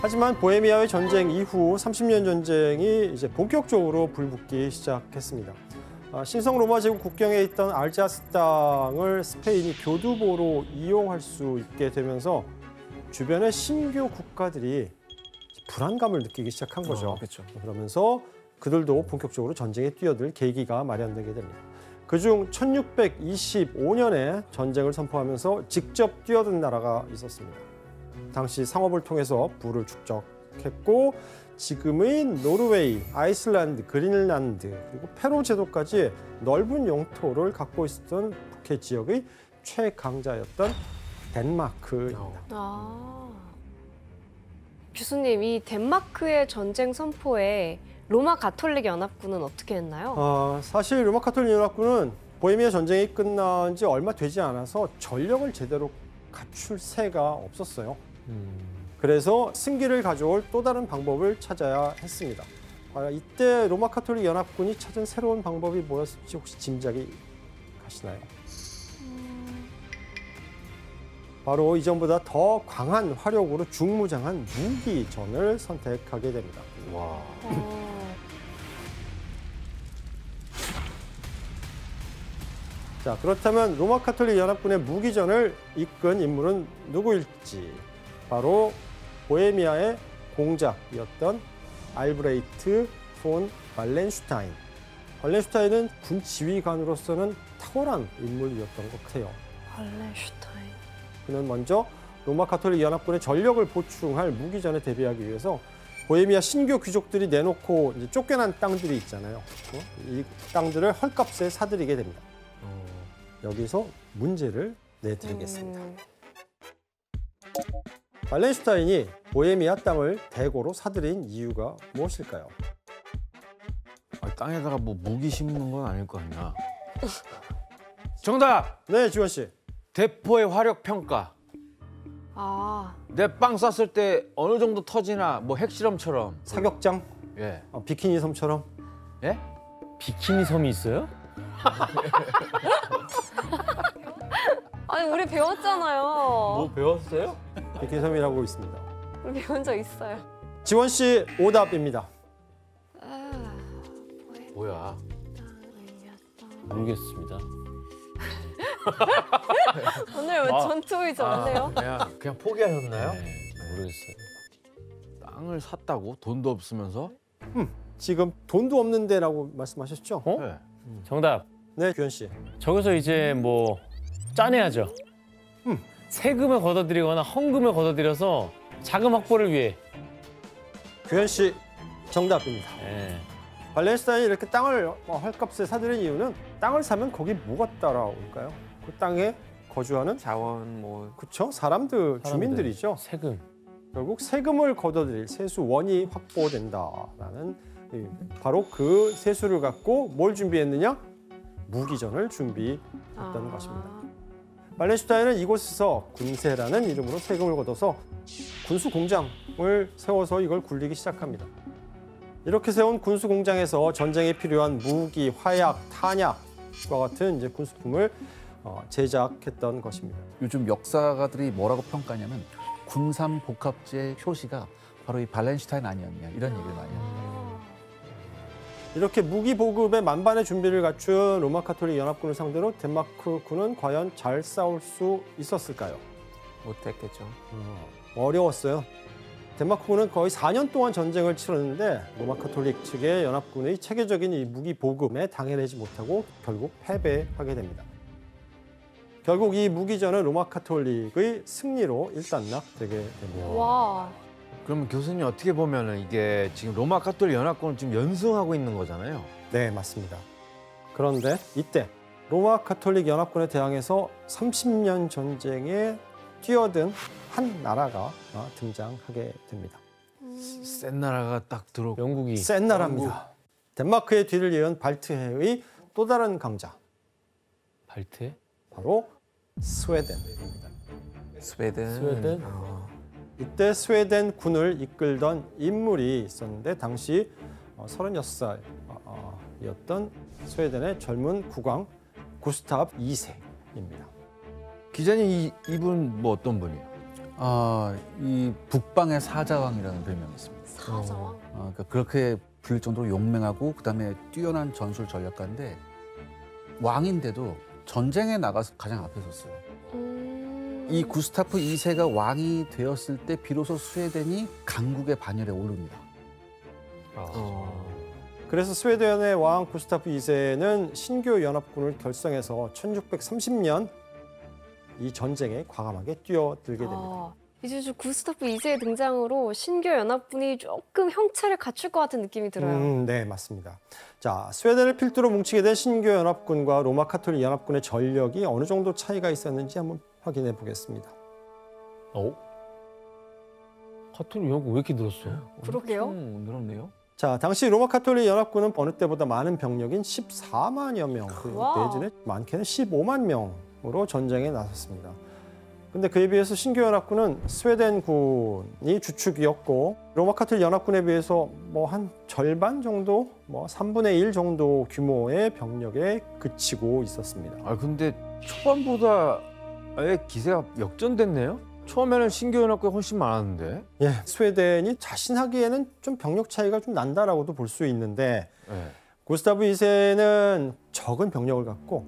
하지만 보헤미아의 전쟁 이후 30년 전쟁이 이제 본격적으로 불붙기 시작했습니다. 신성 로마 제국 국경에 있던 알자스 땅을 스페인이 교두보로 이용할 수 있게 되면서 주변의 신교 국가들이 불안감을 느끼기 시작한 거죠. 그렇죠. 그러면서 그들도 본격적으로 전쟁에 뛰어들 계기가 마련되게 됩니다. 그중 1625년에 전쟁을 선포하면서 직접 뛰어든 나라가 있었습니다. 당시 상업을 통해서 부를 축적했고 지금의 노르웨이, 아이슬란드, 그린란드 그리고 페루 제도까지 넓은 영토를 갖고 있었던 북해 지역의 최강자였던 덴마크입니다. 교수님, 이 덴마크의 전쟁 선포에 로마 가톨릭 연합군은 어떻게 했나요? 사실 로마 가톨릭 연합군은 보헤미아 전쟁이 끝난 지 얼마 되지 않아서 전력을 제대로 갖출 새가 없었어요. 그래서 승기를 가져올 또 다른 방법을 찾아야 했습니다. 이때 로마 가톨릭 연합군이 찾은 새로운 방법이 뭐였을지 혹시 짐작이 가시나요? 바로 이전보다 더 강한 화력으로 중무장한 무기전을 선택하게 됩니다. 와. 자, 그렇다면 로마 가톨릭 연합군의 무기전을 이끈 인물은 누구일지. 바로 보헤미아의 공작이었던 알브레히트 폰 발렌슈타인. 발렌슈타인은 군 지휘관으로서는 탁월한 인물이었던 것 같아요. 발렌슈타인. 그는 먼저 로마 가톨릭 연합군의 전력을 보충할 무기전에 대비하기 위해서 보헤미아 신교 귀족들이 내놓고 이제 쫓겨난 땅들이 있잖아요. 이 땅들을 헐값에 사들이게 됩니다. 여기서 문제를 내드리겠습니다. 발렌슈타인이 보헤미아 땅을 대고로 사들인 이유가 무엇일까요? 땅에다가 뭐 무기 심는 건 아닐 거 아니야. 정답! 네, 지원 씨. 대포의 화력 평가. 내 빵 쐈을 때 어느 정도 터지나 뭐 핵실험처럼. 사격장? 예. 비키니 섬처럼? 예? 비키니 섬이 있어요? 아니, 우리 배웠잖아요. 뭐 배웠어요? 비키니 섬이라고 있습니다. 우리 배운 적 있어요. 지원 씨 오답입니다. 뭐야? 모르겠습니다. 오늘 왜 전투 의지 없네요? 그냥 포기하셨나요? 네, 모르겠어요. 땅을 샀다고? 돈도 없으면서? 지금 돈도 없는데라고 말씀하셨죠? 네. 정답. 네, 규현 씨. 저기서 이제 뭐 짜내야죠. 세금을 걷어들이거나 헌금을 걷어들여서 자금 확보를 위해. 규현 씨 정답입니다. 네. 발렌슈타인이 이렇게 땅을 헐값에 사들인 이유는 땅을 사면 거기 뭐가 따라올까요? 그 땅에 거주하는 자원 뭐 그쵸? 사람들, 주민들이죠. 세금. 결국 세금을 걷어들일 세수원이 확보된다라는 바로 그 세수를 갖고 뭘 준비했느냐? 무기전을 준비했던 것입니다. 발렌슈타인은 이곳에서 군세라는 이름으로 세금을 걷어서 군수 공장을 세워서 이걸 굴리기 시작합니다. 이렇게 세운 군수 공장에서 전쟁에 필요한 무기, 화약, 탄약과 같은 이제 군수품을 제작했던 것입니다. 요즘 역사가들이 뭐라고 평가하냐면 군산 복합제의 표시가 바로 이 발렌슈타인 아니었냐 이런 얘기를 많이 합니다. 이렇게 무기 보급에 만반의 준비를 갖춘 로마 가톨릭 연합군을 상대로 덴마크 군은 과연 잘 싸울 수 있었을까요? 못했겠죠. 어려웠어요. 덴마크군은 거의 4년 동안 전쟁을 치렀는데 로마 가톨릭 측의 연합군의 체계적인 이 무기 보급에 당해내지 못하고 결국 패배하게 됩니다. 결국 이 무기전은 로마 가톨릭의 승리로 일단락되게 됩니다. 와. 그러면 교수님 어떻게 보면은 이게 지금 로마 가톨릭 연합군을 지금 연승하고 있는 거잖아요. 네, 맞습니다. 그런데 이때 로마 가톨릭 연합군에 대항해서 30년 전쟁에 뛰어든 한 나라가 등장하게 됩니다. 센 나라가 딱 들어오고. 영국이. 센 나라입니다. 덴마크의 뒤를 이은 발트해의 또 다른 강자. 발트해? 바로 스웨덴입니다. 스웨덴. 이때 스웨덴 군을 이끌던 인물이 있었는데 당시 36살이었던 스웨덴의 젊은 국왕 구스타브 2세입니다. 기자님 이분 뭐 어떤 분이에요? 이 북방의 사자왕이라는 별명이 있습니다. 사자왕. 그러니까 그렇게 불릴 정도로 용맹하고 그다음에 뛰어난 전술 전략가인데 왕인데도 전쟁에 나가서 가장 앞에 섰어요. 이 구스타프 2세가 왕이 되었을 때 비로소 스웨덴이 강국의 반열에 오릅니다. 그래서 스웨덴의 왕 구스타프 2세는 신교 연합군을 결성해서 1630년 이 전쟁에 과감하게 뛰어들게 됩니다. 이제 저 구스타프 2세의 등장으로 신교 연합군이 조금 형체를 갖출 것 같은 느낌이 들어요. 네, 맞습니다. 자, 스웨덴을 필두로 뭉치게 된 신교 연합군과 로마 카톨릭 연합군의 전력이 어느 정도 차이가 있었는지 한번 확인해 보겠습니다. 카톨릭 연합군 왜 이렇게 늘었어? 그러게요. 늘었네요. 자, 당시 로마 카톨릭 연합군은 어느 때보다 많은 병력인 14만여 명, 내지는 많게는 15만 명으로 전쟁에 나섰습니다. 근데 그에 비해서 신교 연합군은 스웨덴군이 주축이었고 로마 카톨릭 연합군에 비해서 뭐 한 절반 정도, 뭐 3분의 1 정도 규모의 병력에 그치고 있었습니다. 근데 초반보다 아예 기세가 역전됐네요. 처음에는 신교 연합군이 훨씬 많았는데. 예, 스웨덴이 자신하기에는 좀 병력 차이가 좀 난다라고도 볼 수 있는데 구스타프 2세는 적은 병력을 갖고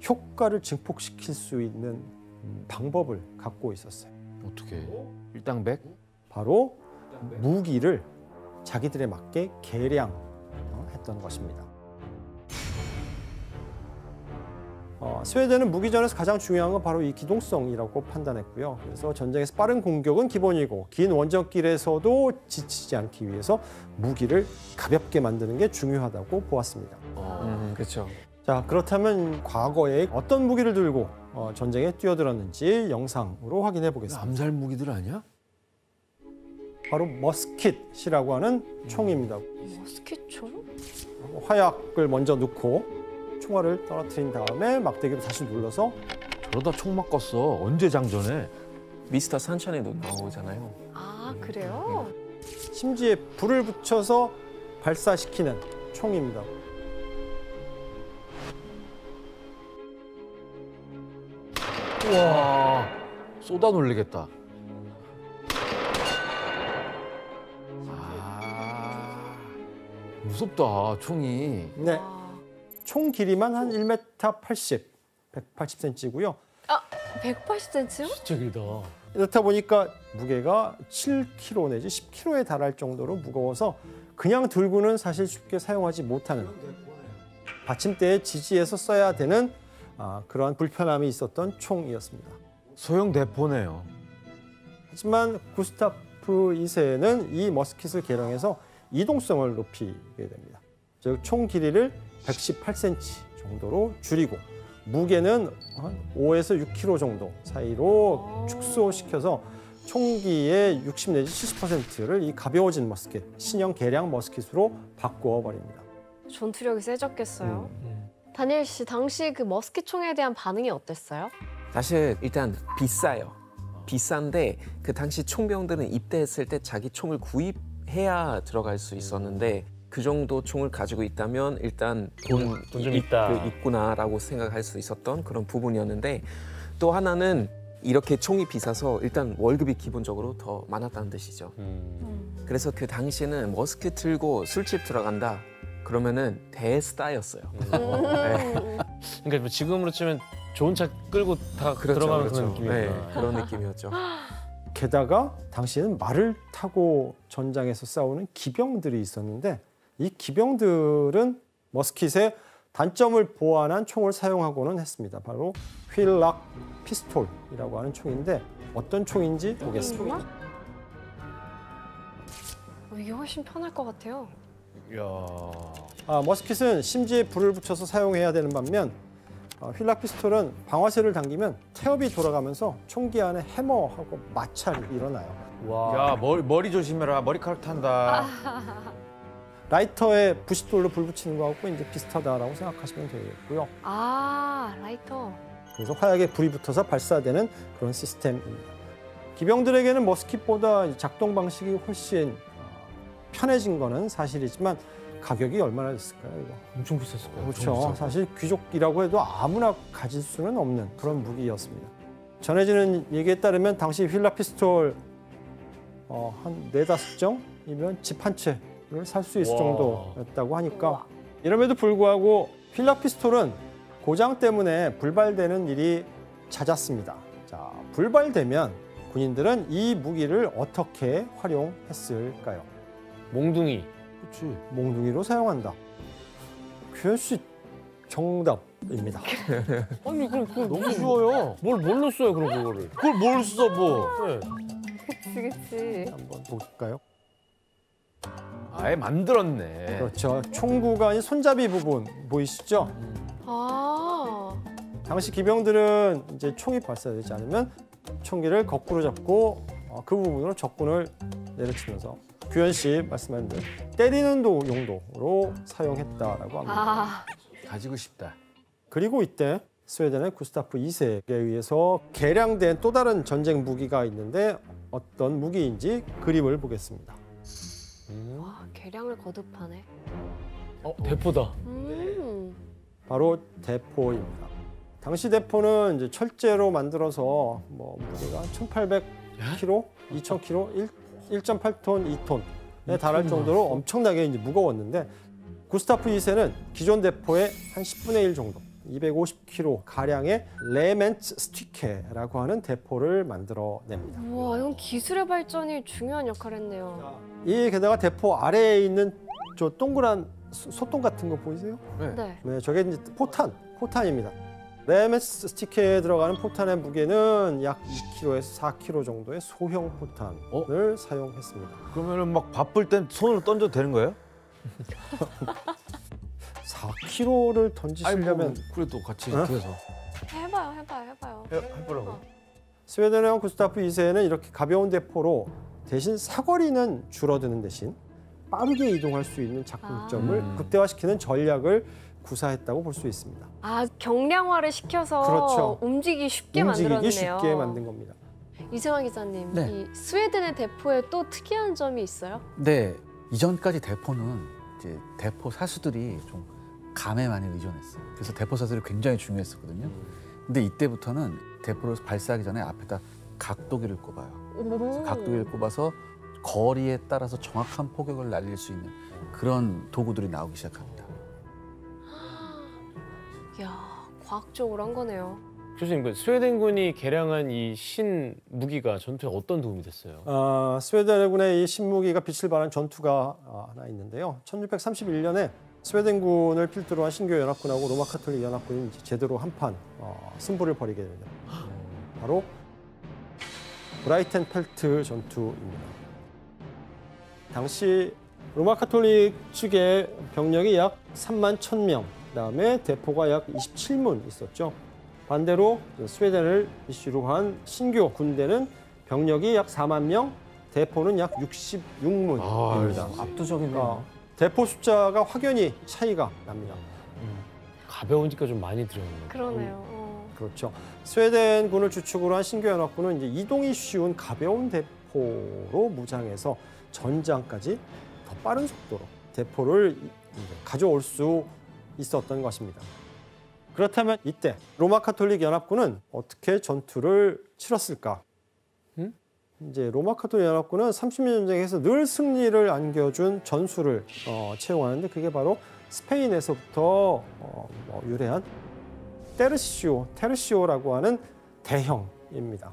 효과를 증폭시킬 수 있는 방법을 갖고 있었어요. 어떻게? 일당백? 바로 무기를 자기들에 맞게 개량했던 것입니다. 스웨덴은 무기전에서 가장 중요한 건 바로 이 기동성이라고 판단했고요. 그래서 전쟁에서 빠른 공격은 기본이고 긴 원정길에서도 지치지 않기 위해서 무기를 가볍게 만드는 게 중요하다고 보았습니다. 그렇죠. 자, 그렇다면 과거에 어떤 무기를 들고 전쟁에 뛰어들었는지 영상으로 확인해 보겠습니다. 암살 무기들 아니야? 바로 머스킷이라고 하는 총입니다. 머스킷총? 화약을 먼저 넣고 총알을 떨어뜨린 다음에 막대기로 다시 눌러서 그러다 총 맞꿨어. 언제 장전해? 미스터 산천에도 나오잖아요. 그래요? 심지에 불을 붙여서 발사시키는 총입니다. 우와, 쏟아 놀리겠다. 무섭다, 총이. 네, 총 길이만 한 1m 80, 180cm고요. 180cm요? 진짜 길다. 이렇다 보니까 무게가 7kg 내지 10kg에 달할 정도로 무거워서 그냥 들고는 사실 쉽게 사용하지 못하는, 받침대에 지지해서 써야 되는 그러한 불편함이 있었던 총이었습니다. 소형 대포네요. 하지만 구스타프 2세는 이 머스킷을 개량해서 이동성을 높이게 됩니다. 즉 총 길이를 118cm 정도로 줄이고 무게는 한 5에서 6kg 정도 사이로 축소시켜서 총기의 60 내지 70%를 이 가벼워진 머스킷, 신형 개량 머스킷으로 바꾸어 버립니다. 전투력이 세졌겠어요. 다니엘 씨, 당시 그 머스킷 총에 대한 반응이 어땠어요? 사실 일단 비싸요. 비싼데 그 당시 총병들은 입대했을 때 자기 총을 구입해야 들어갈 수 있었는데 그 정도 총을 가지고 있다면 일단 돈 좀 있다. 있구나라고 생각할 수 있었던 그런 부분이었는데 또 하나는 이렇게 총이 비싸서 일단 월급이 기본적으로 더 많았다는 뜻이죠. 그래서 그 당시에는 머스킷 들고 술집 들어간다 그러면은 대스타였어요. 네. 그러니까 뭐 지금으로 치면 좋은 차 끌고 다 들어가는 그런 느낌이구나. 네, 그런 느낌이었죠. 게다가 당시에는 말을 타고 전장에서 싸우는 기병들이 있었는데 이 기병들은 머스킷에 단점을 보완한 총을 사용하고는 했습니다. 바로 휠락 피스톨이라고 하는 총인데 어떤 총인지 보겠습니다. 이게 훨씬 편할 것 같아요. 머스킷은 심지에 불을 붙여서 사용해야 되는 반면 휠락 피스톨은 방아쇠를 당기면 태엽이 돌아가면서 총기 안에 해머하고 마찰이 일어나요. 야, 머리 조심해라. 머리카락 탄다. 라이터에 부싯돌로 불 붙이는 거하고 이제 비슷하다라고 생각하시면 되겠고요. 라이터. 그래서 화약에 불이 붙어서 발사되는 그런 시스템입니다. 기병들에게는 머스킷보다 작동 방식이 훨씬 편해진 거는 사실이지만 가격이 얼마나 됐을까요, 이거? 엄청 비쌌을 거예요. 그렇죠. 사실 귀족이라고 해도 아무나 가질 수는 없는 그런 무기였습니다. 전해지는 얘기에 따르면 당시 휠라 피스톨 한 4-5정이면 집 한 채를 살 수 있을 와. 정도였다고 하니까 이럼에도 불구하고 휠라 피스톨은 고장 때문에 불발되는 일이 잦았습니다. 자, 불발되면 군인들은 이 무기를 어떻게 활용했을까요? 몽둥이. 그렇지. 몽둥이로 사용한다. 규현 씨 정답입니다. 아니 그걸 너무 쉬워요. 뭘로 써요 그럼 그거를? 그걸 뭘 써 뭐? 네. 그치. 한번 볼까요? 아예 만들었네. 그렇죠. 총구가 아닌 손잡이 부분 보이시죠? 아. 당시 기병들은 이제 총이 발사되지 않으면 총기를 거꾸로 잡고 그 부분으로 적군을 내려치면서 규현 씨 말씀하신 대로 때리는 용도로 사용했다라고 합니다. 아. 가지고 싶다. 그리고 이때 스웨덴의 구스타프 2세에 의해서 개량된 또 다른 전쟁 무기가 있는데 어떤 무기인지 그림을 보겠습니다. 와, 개량을 거듭하네. 대포다. 바로 대포입니다. 당시 대포는 이제 철제로 만들어서 무게가 1,800kg, 2,000kg, 1.8톤, 2톤에 달할 정도로 엄청나게 이제 무거웠는데 구스타프 2세는 기존 대포의 한 10분의 1 정도, 250kg 가량의 레멘츠 스티케라고 하는 대포를 만들어냅니다. 우와, 이건 기술의 발전이 중요한 역할을 했네요. 이 게다가 대포 아래에 있는 저 동그란 소똥 같은 거 보이세요? 네. 네, 저게 이제 포탄입니다. 레멘츠 스티케에 들어가는 포탄의 무게는 약 2kg에서 4kg 정도의 소형 포탄을 사용했습니다. 그러면은 막 바쁠 땐 손으로 던져도 되는 거예요? 4kg를 던지시려면 그래도 같이 어? 뒤에서 해봐요. 해보라고. 스웨덴의 구스타프 2세는 이렇게 가벼운 대포로 대신 사거리는 줄어드는 대신 빠르게 이동할 수 있는 작품점을 극대화시키는 전략을 구사했다고 볼 수 있습니다. 아, 경량화를 시켜서 그렇죠. 움직이기 쉽게 움직이기 만들었네요. 쉽게 만든 겁니다. 이승환 기자님, 네. 이 스웨덴의 대포에 또 특이한 점이 있어요? 네, 이전까지 대포는 이제 대포 사수들이 좀 감에 많이 의존했어요. 그래서 대포 사수들이 굉장히 중요했었거든요. 근데 이때부터는 대포를 발사하기 전에 앞에다 각도기를 꼽아요. 그래서 각도기를 꼽아서 거리에 따라서 정확한 포격을 날릴 수 있는 그런 도구들이 나오기 시작합니다. 이야, 과학적으로 한 거네요. 교수님, 그 스웨덴군이 개량한 이 신 무기가 전투에 어떤 도움이 됐어요? 스웨덴군의 이 신무기가 빛을 발한 전투가 하나 있는데요. 1631년에 스웨덴군을 필두로 한 신교 연합군하고 로마 카톨릭 연합군이 이제 제대로 한판 승부를 벌이게 됩니다. 바로 브라이텐펠트 전투입니다. 당시 로마 카톨릭 측의 병력이 약 3만 1,000명, 그다음에 대포가 약 27문 있었죠. 반대로 스웨덴을 이슈로 한 신교 군대는 병력이 약 4만 명, 대포는 약 66문입니다. 압도적이네요. 대포 숫자가 확연히 차이가 납니다. 가벼우니까 좀 많이 들어오는 그러네요. 그렇죠. 스웨덴군을 주축으로 한 신교연합군은 이제 이동이 쉬운 가벼운 대포로 무장해서 전장까지 더 빠른 속도로 대포를 가져올 수 있었던 것입니다. 그렇다면 이때 로마 카톨릭 연합군은 어떻게 전투를 치렀을까? 이제 로마 카톨릭 연합군은 30년 전쟁에서 늘 승리를 안겨준 전술을 채용하는데 그게 바로 스페인에서부터 유래한 테르시오라고 하는 대형입니다.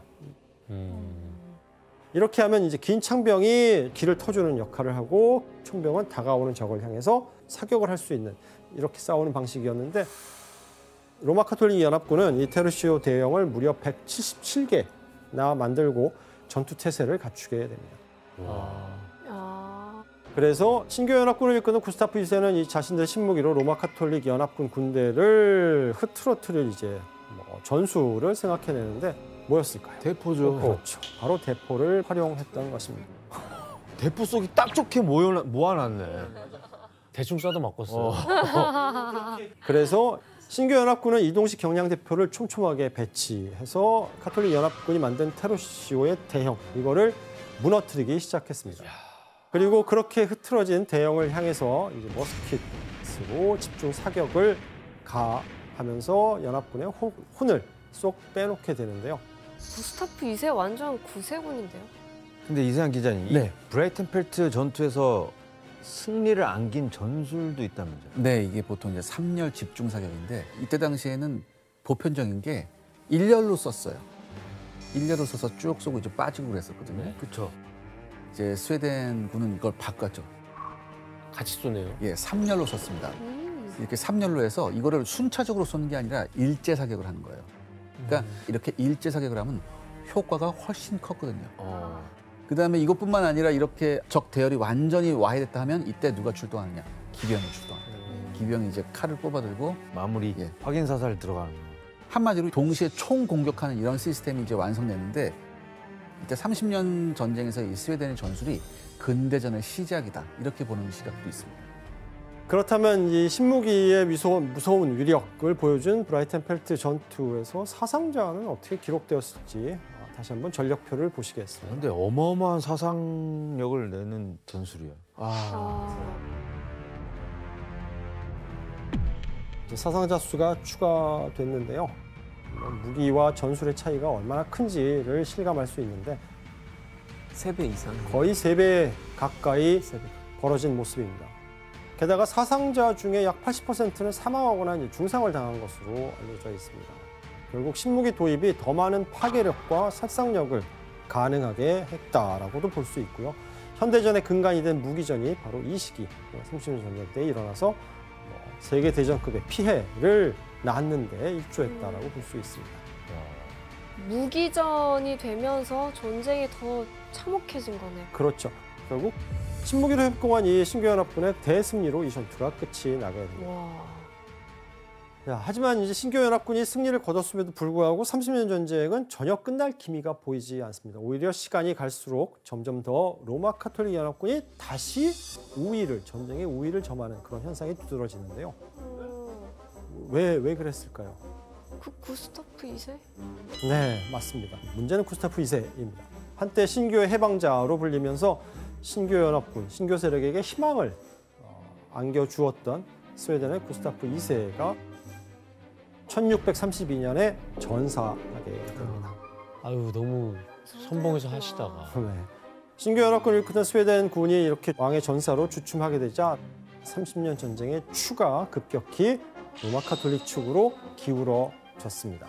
이렇게 하면 이제 긴 창병이 길을 터주는 역할을 하고 총병은 다가오는 적을 향해서 사격을 할 수 있는 이렇게 싸우는 방식이었는데 로마 카톨릭 연합군은 이 테르시오 대형을 무려 177개나 만들고 전투 태세를 갖추게 됩니다. 그래서 신교 연합군을 이끄는 구스타프 2세는 이 자신들의 신무기로 로마 카톨릭 연합군 군대를 흐트러뜨릴 이제 전술을 생각해내는데 뭐였을까요? 대포죠. 그렇죠. 바로 대포를 활용했던 것입니다. 대포 속이 딱 좋게 모아놨네. 대충 쏴도 맞고 써. 그래서 신교 연합군은 이동식 경량 대포를 촘촘하게 배치해서 카톨릭 연합군이 만든 테르시오의 대형 이거를 무너뜨리기 시작했습니다. 그리고 그렇게 흐트러진 대형을 향해서 이제 머스킷으로 집중 사격을 가하면서 연합군의 혼을 쏙 빼놓게 되는데요. 구스타프 2세 완전 구세군인데요. 근데 이세한 기자님, 이 네. 브라이튼펠트 전투에서 승리를 안긴 전술도 있다면서요? 네, 이게 보통 이제 3열 집중 사격인데 이때 당시에는 보편적인 게 1열로 썼어요. 1열로 써서 쭉 쏘고 이제 빠지고 그랬었거든요. 그렇죠. 이제 스웨덴군은 이걸 바꿨죠. 같이 쏘네요. 예, 3열로 썼습니다. 이렇게 3열로 해서 이거를 순차적으로 쏘는 게 아니라 일제 사격을 하는 거예요. 그러니까 이렇게 일제 사격을 하면 효과가 훨씬 컸거든요. 그다음에 이것뿐만 아니라 이렇게 적 대열이 완전히 와해됐다 하면 이때 누가 출동하느냐? 기병이 출동합니다. 기병이 이제 칼을 뽑아들고 마무리 예. 확인 사살 들어가는 거. 한마디로 동시에 총 공격하는 이런 시스템이 이제 완성됐는데 이때 30년 전쟁에서 이 스웨덴의 전술이 근대전의 시작이다 이렇게 보는 시각도 있습니다. 그렇다면 이 신무기의 무서운 위력을 보여준 브라이튼펠트 전투에서 사상자는 어떻게 기록되었을지 다시 한번 전력표를 보시겠습니다. 근데 어마어마한 사상력을 내는 전술이야. 이제 사상자 수가 추가됐는데요. 무기와 전술의 차이가 얼마나 큰지를 실감할 수 있는데 3배 이상. 거의 3배 가까이 벌어진 모습입니다. 게다가 사상자 중에 약 80%는 사망하거나 중상을 당한 것으로 알려져 있습니다. 결국 신무기 도입이 더 많은 파괴력과 살상력을 가능하게 했다라고도 볼 수 있고요. 현대전의 근간이 된 무기전이 바로 이 시기, 30년 전쟁 때 일어나서 세계대전급의 피해를 낳는 데 일조했다라고 볼 수 있습니다. 무기전이 되면서 전쟁이 더 참혹해진 거네요. 그렇죠. 결국 신무기로 협공한 이 신교연합군의 대승리로 이 전투가 끝이 나게 됩니다. 와. 하지만 이제 신교연합군이 승리를 거뒀음에도 불구하고 30년 전쟁은 전혀 끝날 기미가 보이지 않습니다. 오히려 시간이 갈수록 점점 더 로마 카톨릭 연합군이 다시 전쟁의 우위를 점하는 그런 현상이 두드러지는데요. 왜 그랬을까요? 구스타프 2세? 네, 맞습니다. 문제는 구스타프 2세입니다. 한때 신교의 해방자로 불리면서 신교연합군, 신교 세력에게 희망을 안겨주었던 스웨덴의 구스타프 2세가 1632년에 전사하게 됩니다. 아유 너무 선봉에서 하시다가. 네. 신교연합군을 일으켰던 스웨덴군이 이렇게 왕의 전사로 주춤하게 되자 30년 전쟁의 추가 급격히 로마 카톨릭 측으로 기울어졌습니다.